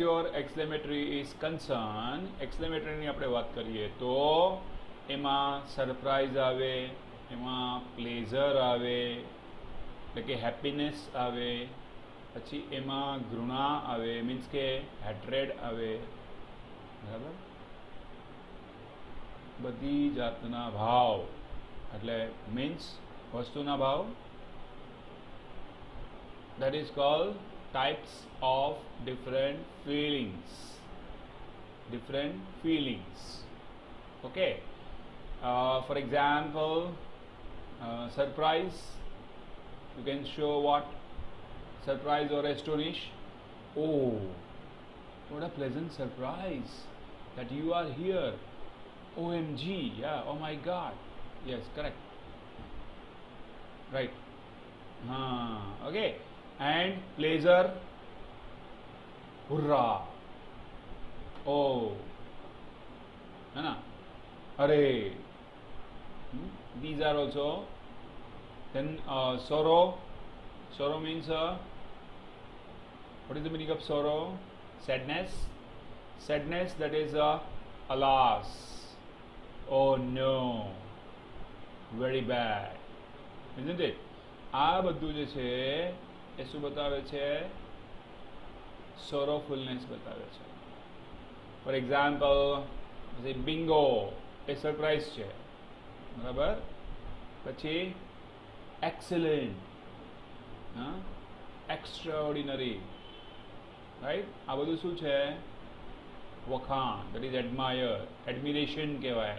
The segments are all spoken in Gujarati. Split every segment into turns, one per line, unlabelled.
યોર એક્સક્લેમેટરી ઇઝ કન્સર્ન, એક્સક્લેમેટરીની આપણે વાત કરીએ તો એમાં સરપ્રાઇઝ આવે, એમાં પ્લેઝર આવે એટલે કે હેપીનેસ આવે, પછી એમાં ઘૃણા આવે મીન્સ કે હેટ્રેડ આવે, બરાબર, બધી જાતના ભાવ એટલે મીન્સ વસ્તુના ભાવ. That is called types of different feelings. Different feelings. Okay. For example, surprise. You can show what? Surprise or astonish. Oh, what a pleasant surprise that you are here. OMG. Yeah. Oh my God. Yes, correct. Right. Okay. And pleasure, hurrah, oh, है ना, अरे, these are also. Then sorrow means what is the meaning of sorrow? Sadness, that is alas, oh no, very bad, isn't it? આ બધું જે છે એ શું બતાવે છે? સોરોફુલનેસ બતાવે છે. ફોર એક્ઝામ્પલ બિંગો એ સરપ્રાઇઝ છે, બરાબર. પછી એક્સેલન્ટ, એક્સ્ટ્રાઓર્ડિનરી, રાઈટ. આ બધું શું છે? વખાણ, દેટ ઇઝ એડમાયર, એડમિરેશન કહેવાય.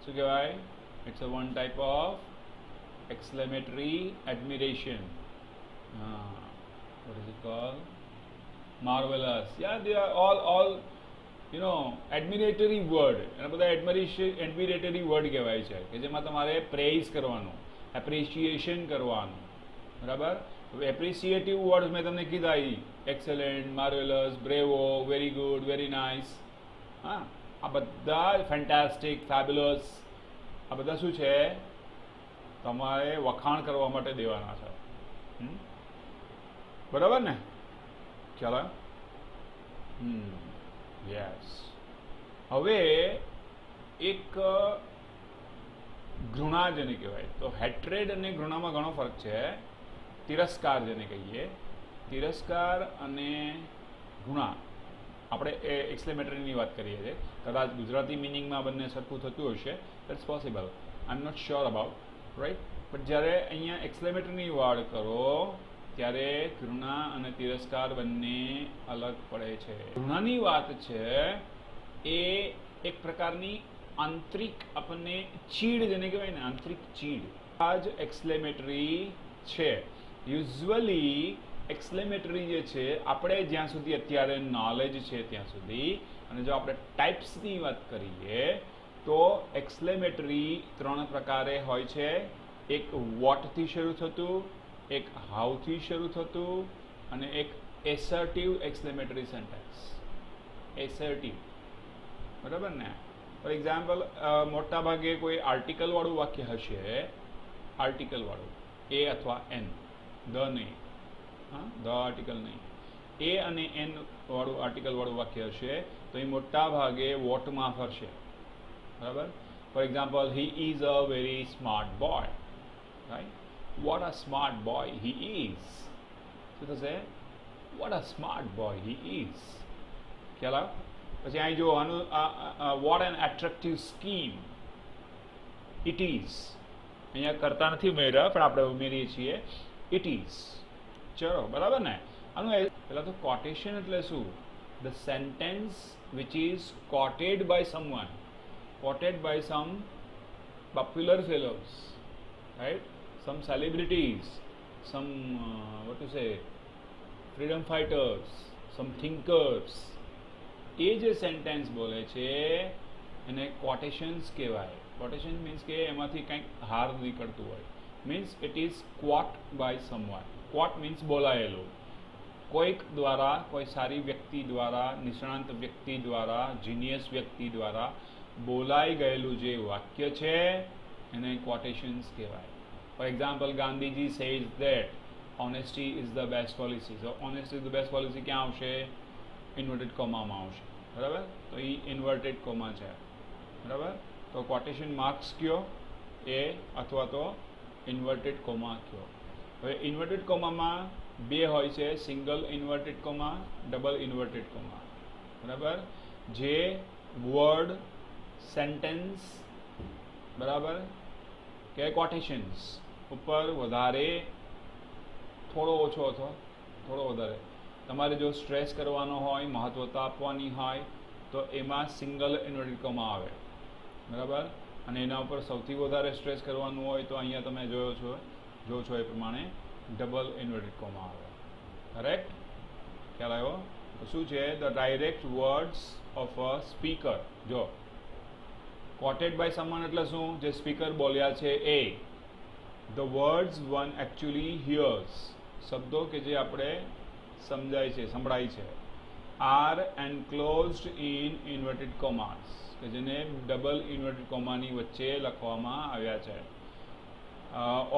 શું કહેવાય? It's a one type of exclamatory admiration. What is it called? Marvelous. Yeah, they are all admiratory word. એના બધા admiratory word કહેવાય છે કે જેમાં તમારે પ્રેઇઝ કરવાનું, એપ્રિશિએશન કરવાનું, બરાબર. એપ્રિશિએટિવ વર્ડ્સ મેં તમને કીધા, excellent, marvellous, બ્રેવો, very good, very nice. હા, આ બધા ફેન્ટાસ્ટિક, ફેબ્યુલસ, આ બધા શું છે? તમારે વખાણ કરવા માટે દેવાના છે, બરાબર ને? ખ્યાલ આવે? યસ. હવે એક ઘૃણા જેને કહેવાય, તો હેટ્રેડ અને ઘૃણામાં ઘણો ફરક છે. તિરસ્કાર જેને કહીએ, તિરસ્કાર અને ઘૃણા, આપણે એક્સક્લેમેટરીની વાત કરીએ છીએ. કદાચ ગુજરાતી મિનિંગમાં બંને સરખું થતું હશે, that's possible, I am not sure about, right. But જ્યારે અહીંયા એક્સક્લેમેટરીની વાત કરો ત્યારે ઘૃણા અને તિરસ્કાર બંને અલગ પડે છે. ઘૃણાની વાત છે એ એક પ્રકારની આંતરિક આપણને ચીડ જેને કહેવાય ને, આંતરિક ચીડ, આ જ એક્સક્લેમેટરી છે. યુઝ્યુઅલી એક્સક્લેમેટરી જે છે, આપણે જ્યાં સુધી અત્યારે નોલેજ છે ત્યાં સુધી, અને જો આપણે ટાઈપ્સની વાત કરીએ તો એક્સક્લેમેટરી ત્રણ પ્રકારે હોય છે. એક વોટથી શરૂ થતું, એક હાઉથી શરૂ થતું, અને એક એસર્ટિવ એક્સક્લેમેટરી સેન્ટેન્સ. એસર્ટિવ, બરાબર ને? ફોર એક્ઝામ્પલ, મોટા ભાગે કોઈ આર્ટિકલવાળું વાક્ય હશે, આર્ટિકલવાળું, એ અથવા એન, ધ નહીં, હા, ધ આર્ટિકલ નહીં, એ અને એન વાળું આર્ટિકલવાળું વાક્ય હશે તો એ મોટા ભાગે વોટમાં ફરશે, બરાબર. For example, he is a very smart boy, right. What a smart boy he is. શું થશે? What a smart boy he is. ખ્યાલ આવે? પછી અહીં જો આનું what an attractive scheme it is. અહીંયા કરતા નથી ઉમેર્યા પણ આપણે ઉમેરીએ છીએ ઇટ ઇઝ. ચલો, બરાબર ને? આનું પહેલાં તો કોટેશન એટલે શું? The sentence which is quoted by someone, quoted by some popular fellows, right? Some celebrities, some what to say, freedom fighters, some thinkers. એ જે સેન્ટેન્સ બોલે છે એને કોટેશન્સ કહેવાય. કોટેશન મીન્સ કે એમાંથી કંઈક હાર નીકળતું હોય, means it is quote by someone. Quote means બોલાયેલું, કોઈક દ્વારા, કોઈ સારી વ્યક્તિ દ્વારા, નિષ્ણાંત વ્યક્તિ દ્વારા, જીનિયસ વ્યક્તિ દ્વારા બોલાઈ ગયેલું જે વાક્ય છે એને કોટેશન્સ કહેવાય. For example, Gandhiji says that honesty is the best policy. So honesty is the best policy ક્યાં આવશે? ઇન્વર્ટેડ કોમામાં આવશે, બરાબર. તો એ ઇન્વર્ટેડ કોમા છે, બરાબર. તો કોટેશન માર્ક્સ કયો એ અથવા તો ઇન્વર્ટેડ કોમા કયો. હવે ઇન્વર્ટેડ કોમામાં બે હોય છે, single inverted comma, double inverted comma, બરાબર. જે વર્ડ, સેન્ટેન્સ, બરાબર, કે કોટેશન્સ ઉપર વધારે થોડો ઓછો અથવા થોડો વધારે તમારે જો સ્ટ્રેસ કરવાનો હોય, મહત્વતા આપવાની હોય તો એમાં સિંગલ ઇન્વર્ટેડ કોમા આવે, બરાબર. અને એના ઉપર સૌથી વધારે સ્ટ્રેસ કરવાનું હોય તો અહીંયા તમે જો છો એ પ્રમાણે ડબલ ઇન્વર્ટેડ કોમા આવે. કરેક્ટ? ખ્યાલ આવ્યો? તો શું છે? The direct words of a speaker. જો કોટેડ બાય સમવન એટલે શું? જે સ્પીકર બોલ્યા છે એ. The words one actually hears, શબ્દો કે જે આપણે સંભળાય છે, are enclosed in inverted commas, કે જેને ડબલ ઇન્વર્ટેડ કોમાની વચ્ચે લખવામાં આવ્યા છે.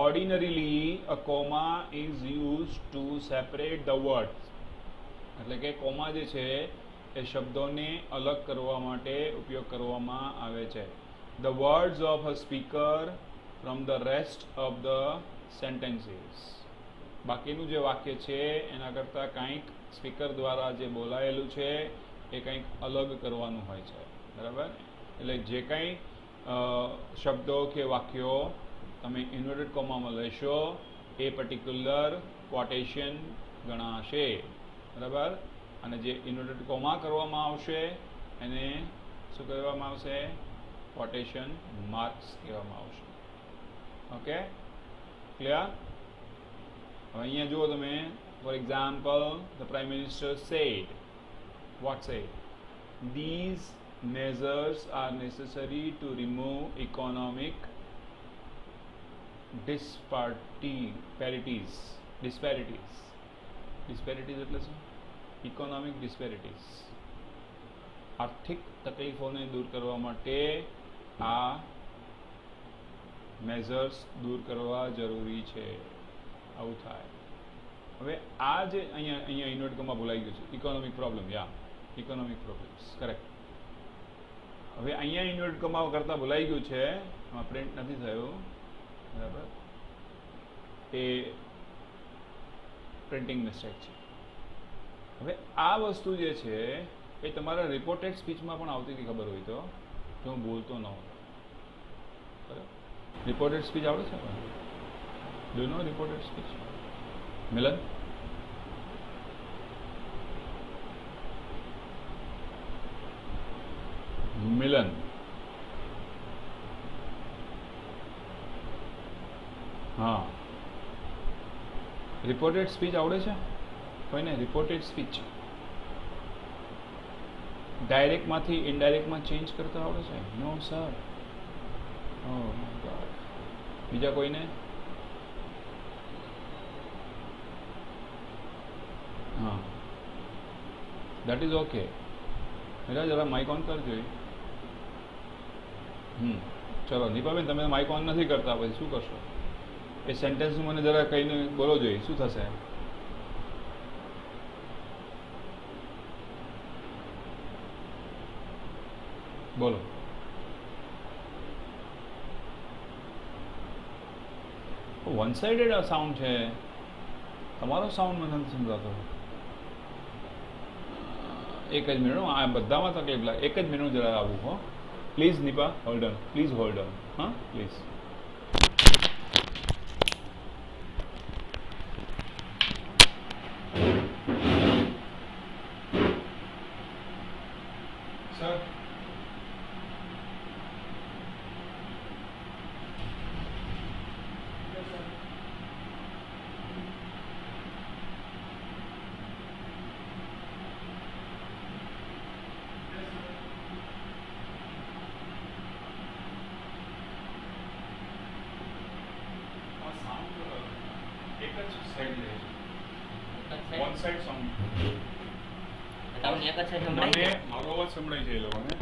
Ordinarily a comma is use to separate the words, એટલે કે કોમા જે છે એ શબ્દોને અલગ કરવા માટે ઉપયોગ કરવામાં આવે છે. The words of a speaker from the rest of the sentences, બાકીનું જે વાક્ય છે એના કરતાં કંઈક સ્પીકર દ્વારા જે બોલાયેલું છે એ કંઈક અલગ કરવાનું હોય છે, બરાબર. એટલે જે કંઈ શબ્દો કે વાક્યો તમે ઇન્વર્ટેડ કોમામાં લેશો એ પર્ટિક્યુલર કોટેશન ગણાશે, બરાબર. અને જે ઇન્વર્ટેડ કોમા કરવામાં આવશે એને શું કહેવામાં આવશે? કોટેશન માર્ક્સ કહેવામાં આવશે. Okay, clear? હવે અહીંયા જુઓ તમે, for example, the prime minister said, what said? These measures are necessary to remove economic disparities એટલે શું? ઇકોનોમિક ડિસ્પેરિટીઝ, આર્થિક તકલીફોને દૂર કરવા માટે આ મેઝર્સ દૂર કરવા જરૂરી છે. આવું થાય. હવે આ જે અહીંયા ઇન્વર્ટ કોમા ભૂલાઈ ગયું છે, economic problem, economic problems, correct. હવે અહીંયા ઇન્વર્ટ કોમા કરતાં ભૂલાઈ ગયું છે, એમાં પ્રિન્ટ નથી થયું, બરાબર. એ પ્રિન્ટિંગ મિસ્ટેક છે. હવે આ વસ્તુ જે છે એ તમારા રિપોર્ટેડ સ્પીચમાં પણ આવતી હતી, ખબર હોય તો, જો હું બોલતો ન હોતો. બરાબર. રિપોર્ટેડ સ્પીચ આવડે છે? Do know reported speech? Milan? Milan, હા, રિપોર્ટેડ સ્પીચ આવડે છે કોઈને? રિપોર્ટેડ સ્પીચ ડાયરેક્ટમાંથી ઇનડાયરેક્ટમાં ચેન્જ કરતા આવડે છે? No sir. Oh my God. બીજા કોઈને? હા, દેટ ઇઝ ઓકે. જરા માઇક ઓન કરજો. ચલો નીપાબેન, તમે માઇક ઓન નથી કરતા, પછી શું કરશો? એ સેન્ટેન્સનું મને જરા કહીને બોલો જોઈએ, શું થશે? બોલો. વન સાઇડેડ આ સાઉન્ડ છે, તમારો સાઉન્ડ મને નથી સમજાતો. એક જ મિનિટ, આ બધામાં તકલીફ લાગે. એક જ મિનિટ જરા આવું. હો, please Nipa, hold on, please hold on. હા, પ્લીઝ. સર, એક જ સાઈડ લે છે, વન સાઈડ સાઉન્ડ.
તમને એક જ સાઈડ
મને
સંભળાય છે?
મારો અવાજ સંભળાય છે એ લોકોને,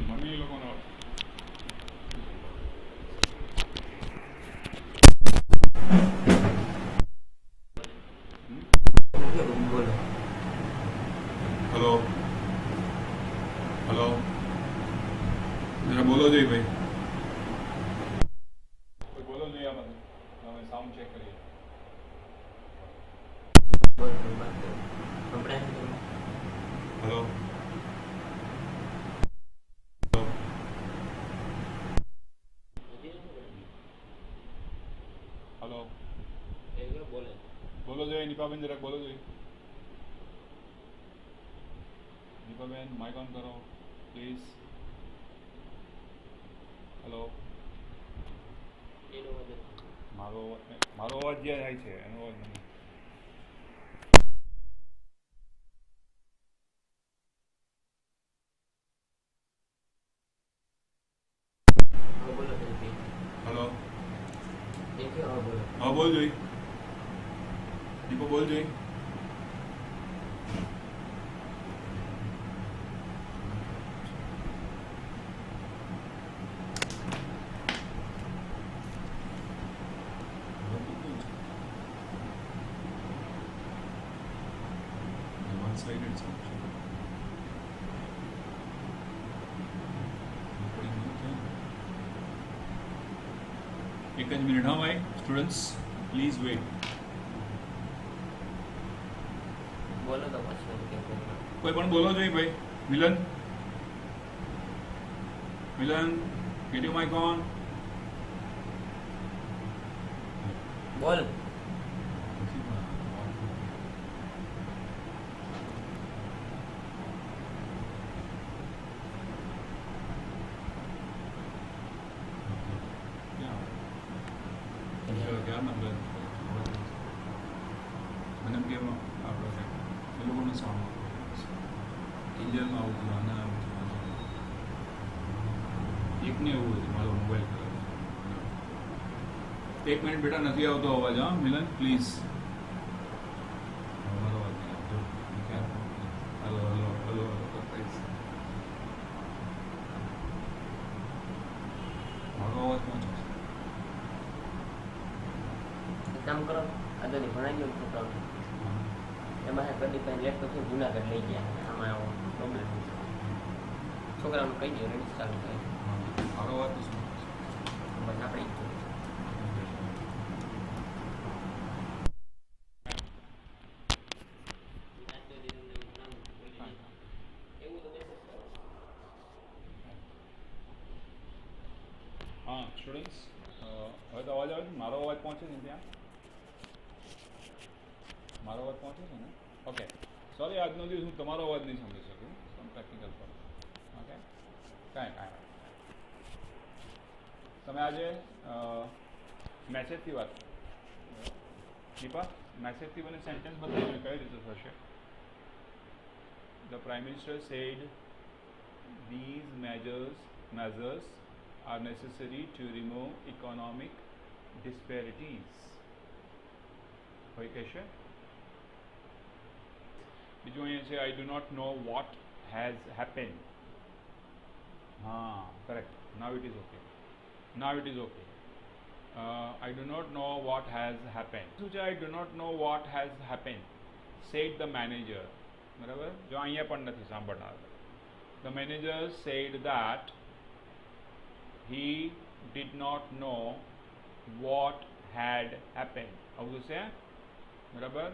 મને એ લોકોનો
બોલો.
હેલો. હલો, જરા બોલો જોઈએ ભાઈ. કોઈ બોલો જોઈએ આ બધું. અમે સાઉન્ડ ચેક કરીએ. હલો. હલો. બોલો જોઈએ નિપાબેન, જરાક બોલો જોઈએ. નિપાબેન માઇક ઓન કરો પ્લીઝ. હલો. મારો અવાજ જે થાય છે એનો અવાજ નહીં. હલો. હા બોલ જોઈ. દીપો બોલ જોઈ. One-sided solution. એક જ મિનિટ હા ભાઈ. Students please wait.
બોલો તો પછી
કોઈ પણ બોલો જોઈએ ભાઈ. Milan, Milan, get you mic on.
બોલ.
ક્યાં નંબર મને એમ કેમ આપણે એ લોકોનું સાઉન્ડ ઇન્ડિયનમાં આવતું આના આવતું એકને એવું હતું મારો મોબાઈલ ખરાબ. એક મિનિટ બેટા નથી આવતો અવાજ. હા મિલન પ્લીઝ. મારો અવાજ નહીં આવતો. હલો હલો હલો હલો કરતા મારો અવાજ પહોંચે છે.
કામ કરો આગળ ભણાઈ ગયો છોકરાઓને એમાં કદી કઈ લેટ પછી જુનાગઢ લઈ ગયા આમાં આવો પ્રોબ્લેમ છોકરાઓને કહી દો રેડી ચાલુ થાય
મારો અવાજ તો શું
બસ આપણે
હા સ્ટુડન્ટ્સ હવે તો અવાજ આવે છે. મારો અવાજ પહોંચે છે ત્યાં. મારો અવાજ પહોંચે છે ને. ઓકે સોરી આજનો દિવસ હું તમારો અવાજ નહીં સમજી શકું સમ ટેકનિકલ પ્રોબ્લેમ. ઓકે કાંઈ તમે આજે મેસેજથી વાત દીપા મેસેજથી મને સેન્ટેન્સ બતાવીને કઈ રીતે થશે. The Prime Minister said these measures are necessary to remove economic disparities. હોય કહેશે. બીજું અહીંયા છે I do not know what has happened. હા correct. Now it is okay. I do not know what has happened. શું છે I do not know what has happened said the manager. બરાબર જો અહીંયા પણ નથી સાંભળનાર. The manager said that he did not know what had happened. આવું છે બરાબર.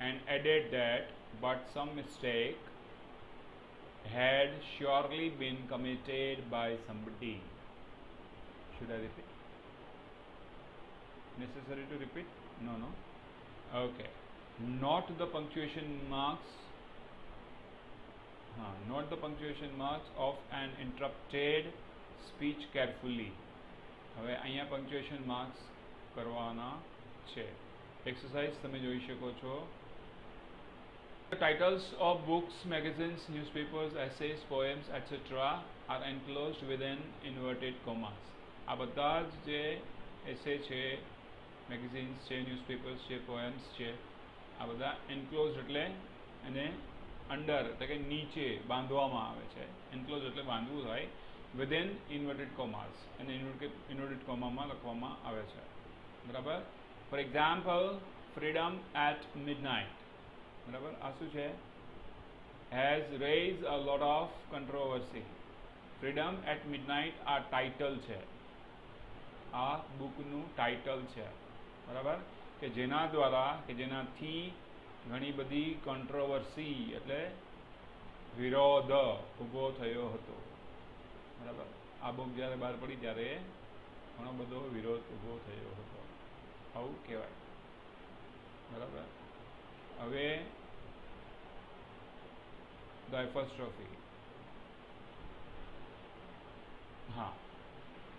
And added that but some mistake had surely been committed by somebody. Should I repeat? Necessary to repeat? No. Okay. Note the punctuation marks. Note the punctuation marks of an interrupted speech carefully. હવે અહીંયા punctuation marks કરવાના છે. Exercise તમે જોઈ શકો છો. The titles of books, magazines, newspapers, essays, poems, etc. are enclosed within inverted commas. આ બધા જ જે એસે છે, મેગેઝિન્સ છે, ન્યૂઝપેપર્સ છે, પોએમ્સ છે, આ બધા એન્ક્લોઝ એટલે એને અંડર એટલે કે નીચે બાંધવામાં આવે છે. એન્ક્લોઝ એટલે બાંધવું થાય. વિધિન ઇન્વર્ટેડ કોમાસ અને ઇન્વર્ટેડ કોમામાં લખવામાં આવે છે. બરાબર. For example freedom at midnight. બરાબર. આ શું છે has raised a lot of controversy. Freedom at midnight આ ટાઇટલ છે, આ બુકનું ટાઇટલ છે, બરાબર, કે જેના દ્વારા કે જેનાથી ઘણી બધી કોન્ટ્રોવર્સી એટલે વિરોધ ઊભો થયો હતો, બરાબર. આ બુક જ્યારે બહાર પડી ત્યારે ઘણો બધો વિરોધ ઊભો થયો હતો, આવું કહેવાય, બરાબર. હવે ધ એપોસ્ટ્રોફી, હા,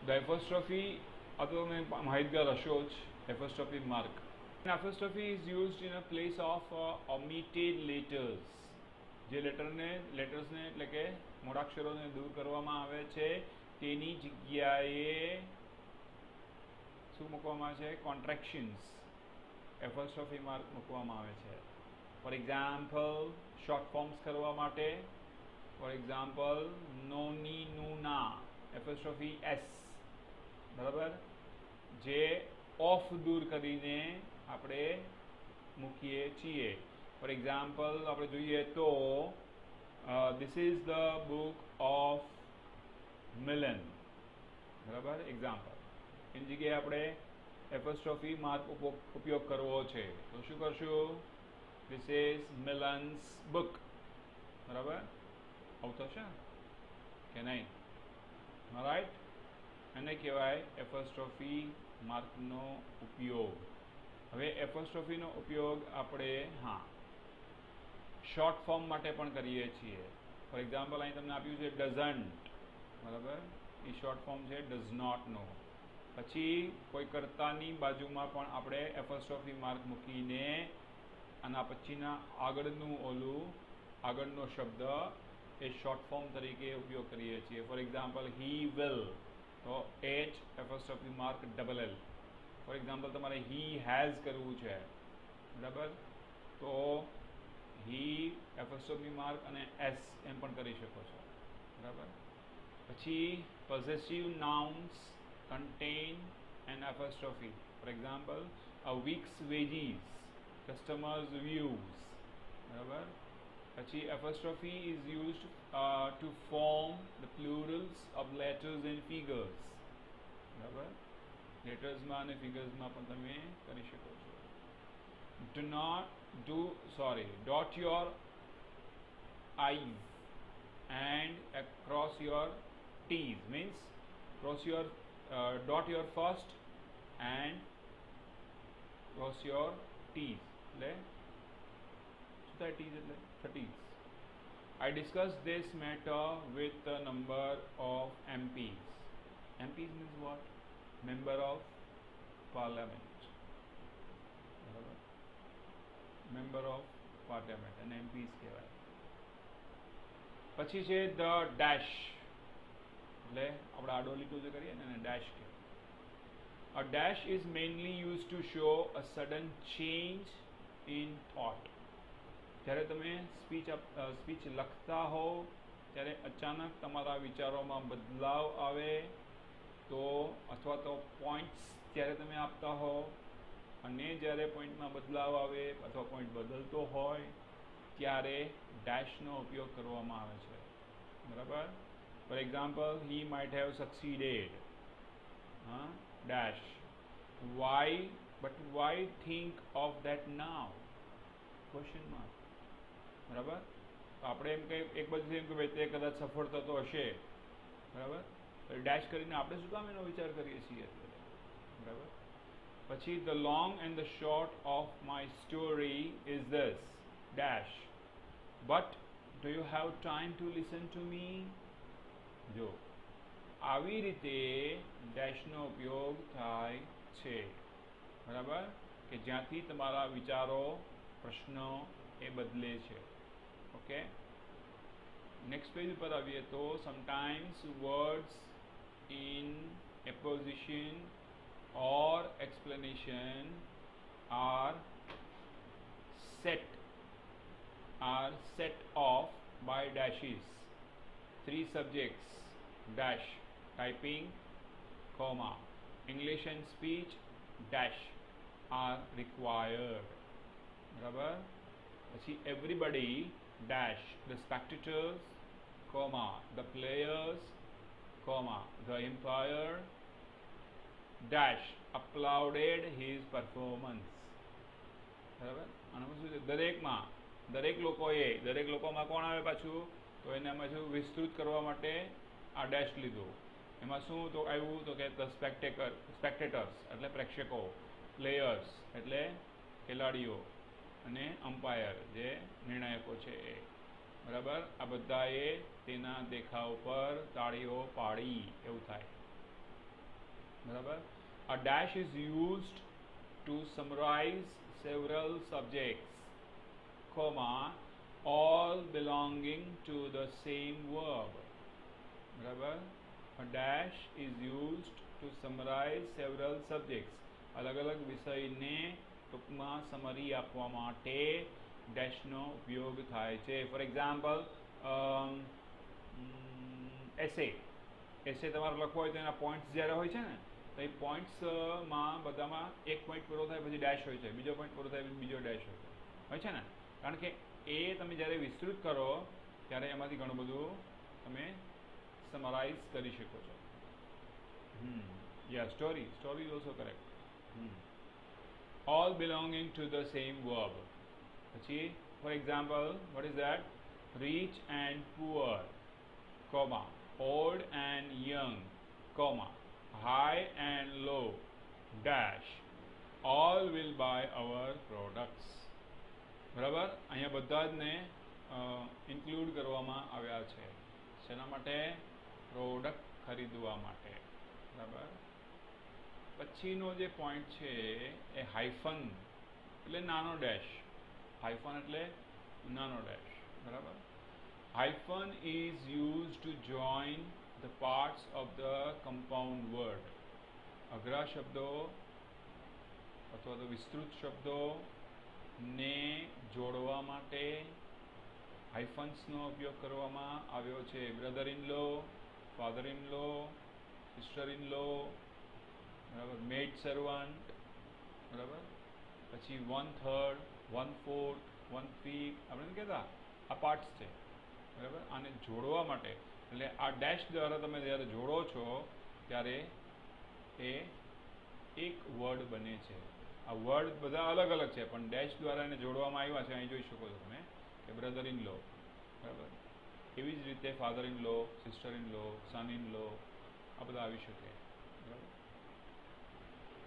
ધ એપોસ્ટ્રોફી આ તો તમે માહિતગાર હશો જ. Apostrophe mark, apostrophe is used in a place of omitted letters. જે લેટર્સને એટલે કે મૂળાક્ષરોને દૂર કરવામાં આવે છે તેની જગ્યાએ શું મૂકવામાં આવે છે? કોન્ટ્રેક્શન્સ, એપોસ્ટ્રોફી માર્ક મૂકવામાં આવે છે. ફોર એક્ઝામ્પલ, શોર્ટ ફોર્મ્સ કરવા માટે, ફોર એક્ઝામ્પલ નોની નુના, એપોસ્ટ્રોફી એસ, બરાબર, જે ઓફ દૂર કરીને આપણે મૂકીએ છીએ. ફોર એક્ઝામ્પલ આપણે જોઈએ તો this is the book of Milan, બરાબર, એક્ઝામ્પલ. એની જગ્યાએ આપણે એપોસ્ટ્રોફી માર્ક ઉપયોગ કરવો છે તો શું કરશું? ધીસ ઇઝ મિલન્સ બુક, બરાબર, આવું થશે કે નહીં? રાઈટ, એને કહેવાય એપોસ્ટ્રોફી માર્કનો ઉપયોગ. હવે એપોસ્ટ્રોફીનો ઉપયોગ આપણે શોર્ટ ફોર્મ માટે પણ કરીએ છીએ. ફોર એક્ઝામ્પલ અહીં તમને આપ્યું છે ડઝન્ટ, બરાબર, એ શોર્ટ ફોર્મ છે ડઝ નોટ નો. પછી કોઈ કર્તાની બાજુમાં પણ આપણે એપોસ્ટ્રોફી માર્ક મૂકીને આના પછીના આગળનો શબ્દ એ શોર્ટ ફોર્મ તરીકે ઉપયોગ કરીએ છીએ. ફોર એક્ઝામ્પલ હી વિલ, તો H apostrophe mark double L. For example તમારે હી હેઝ કરવું છે, બરાબર, તો હી એપોસ્ટ્રોફી માર્ક અને એસ એમ પણ કરી શકો છો, બરાબર. પછી possessive nouns contain an apostrophe. For example, a week's wages, customers' views, બરાબર. પછી apostrophe is used to form the plurals of letters and figures, બરાબર. લેટર્સમાં અને ફિગર્સમાં પણ તમે કરી શકો છો. dot your I's and across your T's means dot your first and cross your T's. એટલે શું થાય T's એટલે 30s. I discussed this matter with a number of MPs. MPs means what? Member of Parliament. Member of Parliament and MPs કહેવાય. પછી છે ધ ડેશ, એટલે આપણે આડો લીટો જે કરીએ ને એને ડેશ કહેવાય. A dash is mainly used to show a sudden change in thought. જ્યારે તમે સ્પીચ લખતા હો ત્યારે અચાનક તમારા વિચારોમાં બદલાવ આવે તો, અથવા તો પોઈન્ટ્સ જ્યારે તમે આપતા હો અને જ્યારે પોઈન્ટમાં બદલાવ આવે અથવા પોઈન્ટ બદલતો હોય ત્યારે ડેશનો ઉપયોગ કરવામાં આવે છે, બરાબર. For example, he might have succeeded, dash, but why think of that now? Question mark, બરાબર. તો આપણે એમ કંઈ એક બાજુ એમ કે ભાઈ તે કદાચ સફળ થતો હશે, બરાબર, ડેશ કરીને આપણે શું કામ એનો વિચાર કરીએ છીએ, બરાબર. પછી the long and the short of my story is this dash, but do you have time to listen to me? જો આવી રીતે ડેશનો ઉપયોગ થાય છે, બરાબર, કે જ્યાંથી તમારા વિચારો પ્રશ્નો એ બદલે છે. ઓકે, નેક્સ્ટ પેજ ઉપર આવીએ તો sometimes words in apposition or explanation are set off by dashes. 3 subjects dash, typing, comma, English and speech dash are required, બરાબર. પછી everybody dash the spectators, comma the players, comma the empire dash applauded his performance. બરાબર. આનામાં શું છે, દરેક લોકોમાં કોણ આવે પાછું, તો એને આમાં શું વિસ્તૃત કરવા માટે આ ડેશ લીધું. એમાં શું તો આવ્યું તો કે ધ સ્પેક્ટેટર્સ એટલે પ્રેક્ષકો, પ્લેયર્સ એટલે ખેલાડીઓ, અને અમ્પાયર જે નિર્ણાયકો છે એ. બરાબર. આ બધાએ તેના દેખાવ પર તાળીઓ પાડી એવું થાય. બરાબર. A dash is used to summarize several subjects, comma all belonging to the same verb. બરાબર. A dash is used to summarize several subjects. અલગ અલગ વિષયને ટૂંકમાં સમરી આપવા માટે ડેશનો ઉપયોગ થાય છે. ફોર એક્ઝામ્પલ એસે તમારે લખવો હોય તો એના પોઈન્ટ્સ જ્યારે હોય છે ને, તો એ પોઈન્ટ્સમાં બધામાં એક પોઈન્ટ પૂરો થાય પછી ડેશ હોય છે, બીજો પોઈન્ટ પૂરો થાય પછી બીજો ડેશ હોય છે ને. કારણ કે એ તમે જ્યારે વિસ્તૃત કરો ત્યારે એમાંથી ઘણું બધું તમે સમરાઇઝ કરી શકો છો. Story is also correct. all belonging to the same verb. પછી for example what is that, rich and poor, comma old and young, comma high and low, dash all will buy our products. બરાબર. અહીંયા બધા જ ને ઇન્ક્લુડ કરવામાં આવ્યા છે. શેના માટે? પ્રોડક્ટ ખરીદવા માટે. બરાબર. પછીનો જે પોઈન્ટ છે એ હાઇફન એટલે નાનો ડેશ. હાઇફન એટલે નાનો ડેશ. બરાબર. Hyphen is use to join the parts of the compound word. અઘરા શબ્દો અથવા તો વિસ્તૃત શબ્દો ને જોડવા માટે હાઇફન્સનો ઉપયોગ કરવામાં આવ્યો છે. Brother in law, father in law, sister in law, બરાબર, મેડ સર્વન્ટ, બરાબર. પછી 1/3, 1/4, 1/3 આપણે કહેતા આ પાર્ટ્સ છે. બરાબર. આને જોડવા માટે એટલે આ ડેશ દ્વારા તમે જ્યારે જોડો છો ત્યારે એ એક વર્ડ બને છે. આ વર્ડ બધા અલગ અલગ છે પણ ડેશ દ્વારા એને જોડવામાં આવ્યા છે. અહીં જોઈ શકો છો તમે કે બ્રધર ઇન લો, બરાબર. એવી જ રીતે father in law, sister in law, son in law, આ બધા આવી શકે. બરાબર.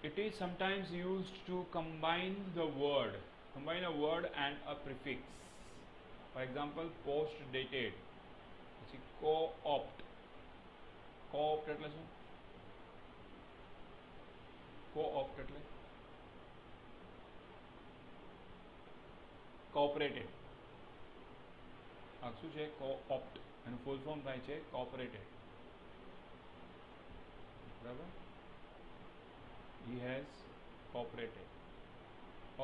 It is sometimes used to combine a word and a prefix. For example, post dated, પછી co-opt. Co-opt એટલે શું? Co-opt એટલે cooperated. આ શું છે? Co-opt. એનું ફૂલ ફોર્મ થાય છે cooperated. બરાબર. He has cooperated.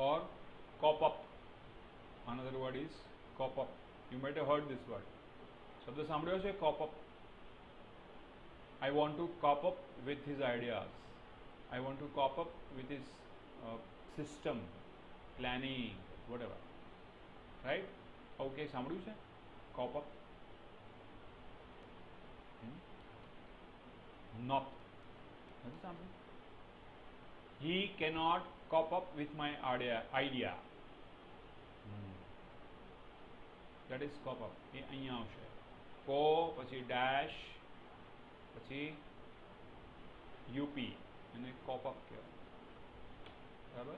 Or cop up. Another word is cop up. You might have heard this word. શબ્દ સાંભળ્યો છે cop up. I want to cop up with his ideas. I want to cop up with his system, planning, whatever. Right? Okay, સાંભળ્યું છે cop up? Not. નથી સાંભળ્યું? He cannot cope up with my idea. That is cope up. એ અહીંયા આવશે. Co પછી dash પછી UP એને cope up કહેવાય. બરાબર.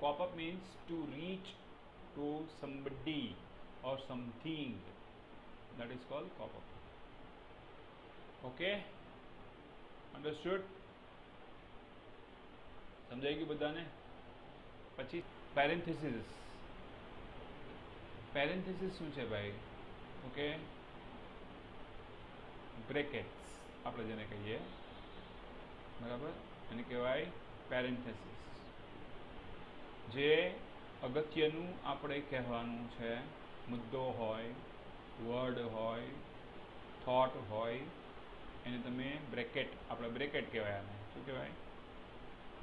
Cope up means to reach to somebody or something. That is called cope up. Okay? Understood? સમજાઈ ગયું બધાને? પછી પેરેન્થેસિસ. પેરેન્થેસિસ શું છે ભાઈ? ઓકે, બ્રેકેટ્સ આપણે જેને કહીએ, બરાબર, એને કહેવાય પેરેન્થેસિસ. જે અગત્યનું આપણે કહેવાનું છે, મુદ્દો હોય, વર્ડ હોય, થોટ હોય, એને તમે બ્રેકેટ, આપણે બ્રેકેટ કહેવાય. આને શું કહેવાય?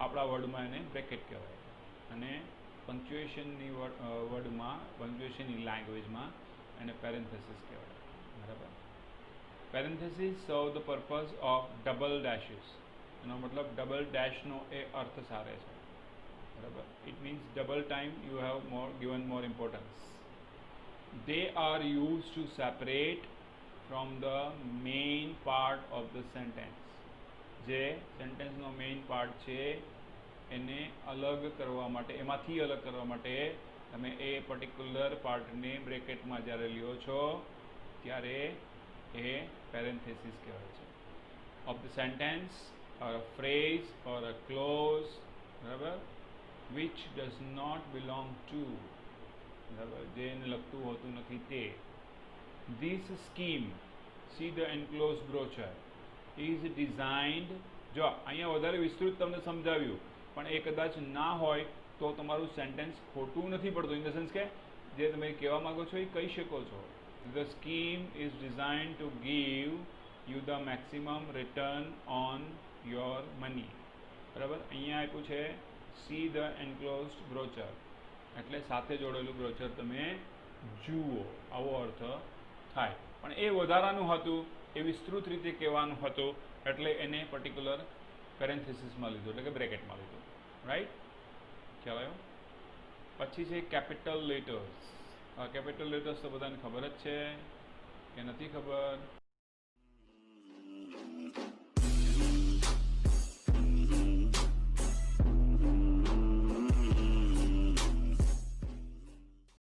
આપણા વર્ડમાં એને બ્રેકેટ કહેવાય. અને પંક્ચ્યુએશનની વર્ડમાં, પંક્ચ્યુએશનની લેંગ્વેજમાં એને પેરેન્થેસિસ કહેવાય. બરાબર. Parenthesis serve the purpose of double dashes. એનો મતલબ ડબલ ડેશનો એ અર્થ સારે છે. બરાબર. It means double time you have given more importance. They are used to separate from the main part of the sentence. જે સેન્ટેન્સનો મેઇન પાર્ટ છે એને અલગ કરવા માટે, એમાંથી અલગ કરવા માટે તમે એ પર્ટિક્યુલર પાર્ટને બ્રેકેટમાં જ્યારે લ્યો છો ત્યારે એ પેરેન્થેસિસ કહેવાય છે. Of the sentence or a phrase or a clause, બરાબર, which does not belong to, બરાબર, જેને લગતું હોતું નથી તે. This scheme, see the enclosed brochure, is designed. જો અહીંયા વધારે વિસ્તૃત તમને સમજાવ્યું પણ એ કદાચ ના હોય તો તમારું સેન્ટેન્સ ખોટું નથી પડતું. ઇન ધ સેન્સ કે જે તમે કહેવા માગો છો એ કહી શકો છો. The scheme is designed to give you the maximum return on your money. બરાબર. અહીંયા આપ્યું છે see the enclosed brochure, એટલે સાથે જોડેલું બ્રોચર તમે જુઓ, આવો અર્થ થાય. પણ એ વધારાનું હતું, એ વિસ્તૃત રીતે કહેવાનું હતું, એટલે એને પર્ટિક્યુલર પેરેન્થેસિસમાં લીધું, એટલે કે બ્રેકેટમાં લીધું. રાઈટ? ખ્યાલ આવ્યો? પછી છે કેપિટલ લેટર્સ. કેપિટલ લેટર્સ તો બધાને ખબર જ છે કે નથી ખબર?